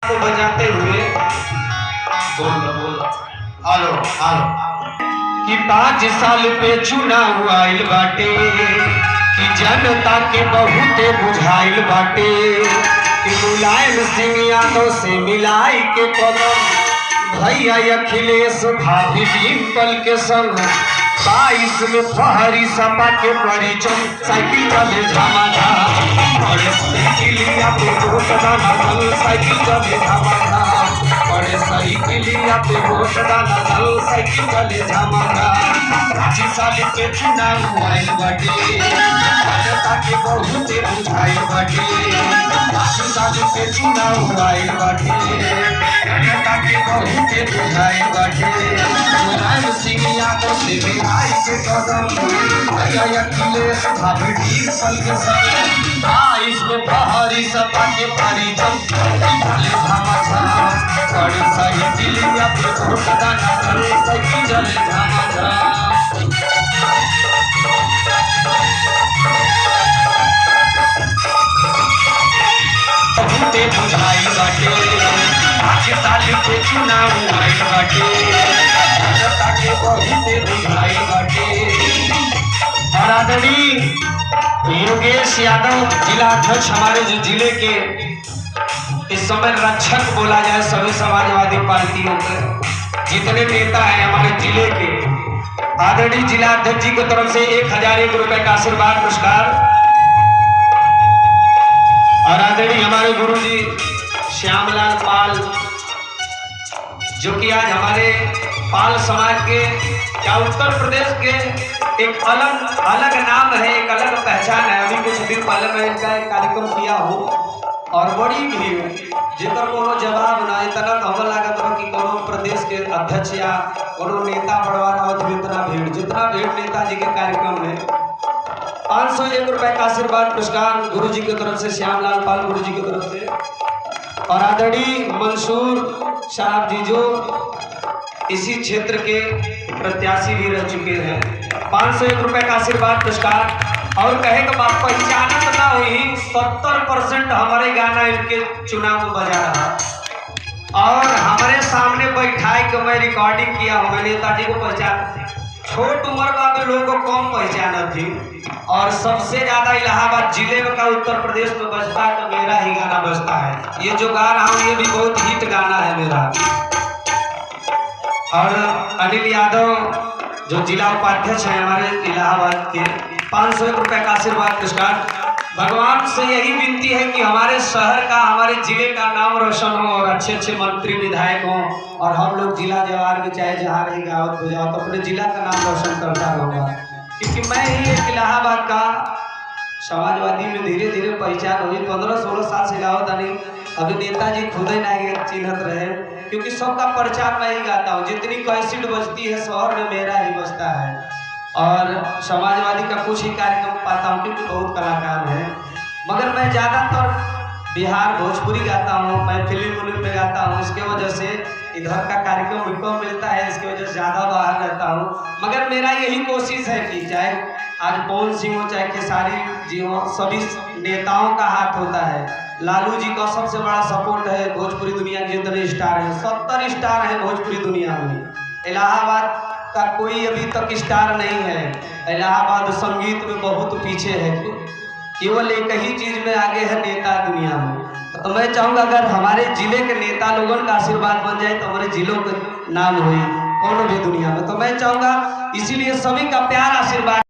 को बजाते हुए बोल हेलो हेलो कि 5 साल पे चुनाव आइल बाटे कि जनता के बहुते बुझाइल बाटे कि मुलायम सिंह यादव से मिलाई के कदम भैया अखिलेश भाभी डिम्पल के संग 22 में फहरी सपा के परिचम साइकिल चले झमाझम बड़े साइकिलिया पे वोट डाला दल साइकिल चले झमाझम बड़े साइकिलिया पे वोट डाला दल साइकिल चले झमाझम 25 साल पे चुनाव आइल बाटे जनता के बहुते बुझाइल बाटे 25 साल पे चुनाव आइल बाटे जनता के बहुते बुझाइल बाटे मुलायम सिंह यादव से मिलाई के कदम भैया अखिलेश भाभी डिम्पल के संग 22 में बहारी सपा के परिचम चले झमाझम बड़ी साइकिलिया पे वोट डाला दल साइकिल चले झमाझम बहुते बुझाइल बाटे 5 साल पे चुनाव आइल बाटे जनता के बहुते बुझाइल बाटे। और आदरणीय योगेश यादव जिला अध्यक्ष हमारे जो जिले के इस समय रक्षक बोला जाए सभी समाजवादी पार्टियों के जितने नेता हैं हमारे जिले के आदरणीय जिला अध्यक्ष जी की तरफ से 1001 रुपए का आशीर्वाद पुरस्कार। और आदरणीय हमारे गुरुजी श्यामलाल पाल जो कि आज हमारे पाल समाज के या उत्तर प्रदेश के एक अलग नाम है, एक अलग पहचान है। अभी कुछ दिन पहले मैं इनका एक कार्यक्रम किया हूँ और बड़ी भीड़ जितर कोनो जवाब ना इतना तो हम लागत हो कि कोनो प्रदेश के अध्यक्ष या कोनो नेता बढ़वा रहा हो जितना भीड़ नेताजी के कार्यक्रम में 501 रुपए का आशीर्वाद पुरस्कार गुरु जी की तरफ से श्यामलाल पाल गुरु जी की तरफ से। और आदरणीय मंसूर साहब जी जो इसी क्षेत्र के प्रत्याशी भी रह चुके हैं 501 रुपए का आशीर्वाद पुरस्कार। और कहे कि बात पहचानत ना हुई 70% हमारे गाना इनके चुनाव में बजा रहा और हमारे सामने बैठाए कि मैं रिकॉर्डिंग किया हूँ। नेताजी को पहचान छोट उम्र वाले लोगों को कम पहचाना थी और सबसे ज्यादा इलाहाबाद जिले में का उत्तर प्रदेश में बजता है तो मेरा ही गाना बजता है। ये जो गा रहा हूँ ये भी बहुत हिट गाना है मेरा। और अनिल यादव जो जिला उपाध्यक्ष है हमारे इलाहाबाद के 501 रुपए का आशीर्वाद पुरस्कार। भगवान से यही विनती है कि हमारे शहर का हमारे जिले का नाम रोशन हो और अच्छे अच्छे मंत्री विधायक हों और हम लोग जिला जवार में चाहे जहाँ रही गावत हो जाओ तो अपने जिला का नाम रोशन करता रहूँगा। क्योंकि मैं ही एक इलाहाबाद का समाजवादी में धीरे धीरे पहचान हुई 15-16 साल से गावत नहीं। अभी नेताजी खुद ही नहीं चिन्हत रहे क्योंकि सबका प्रचार मैं ही गाता हूँ। जितनी कैसेट बजती है शहर में मेरा ही बजता है और समाजवादी का कुछ ही कार्यक्रम पाता हूँ क्योंकि बहुत कलाकार हैं। मगर मैं ज़्यादातर बिहार भोजपुरी गाता हूँ, मैं फिल्म में गाता हूँ। इसके वजह से इधर का कार्यक्रम भी कम मिलता है, इसकी वजह से ज़्यादा बाहर रहता हूँ। मगर मेरा यही कोशिश है कि चाहे आज पवन सिंह हो चाहे खेसारी जी हो सभी नेताओं का हाथ होता है। लालू जी का सबसे बड़ा सपोर्ट है भोजपुरी दुनिया के जितने स्टार हैं 70 स्टार हैं भोजपुरी दुनिया में। इलाहाबाद का कोई अभी तक स्टार नहीं है। इलाहाबाद संगीत में बहुत पीछे है, केवल एक ही चीज में आगे है नेता दुनिया में। तो मैं चाहूँगा अगर हमारे जिले के नेता लोगों का आशीर्वाद बन जाए तो हमारे जिलों का नाम हुई कौन भी दुनिया में। तो मैं चाहूँगा इसीलिए सभी का प्यार आशीर्वाद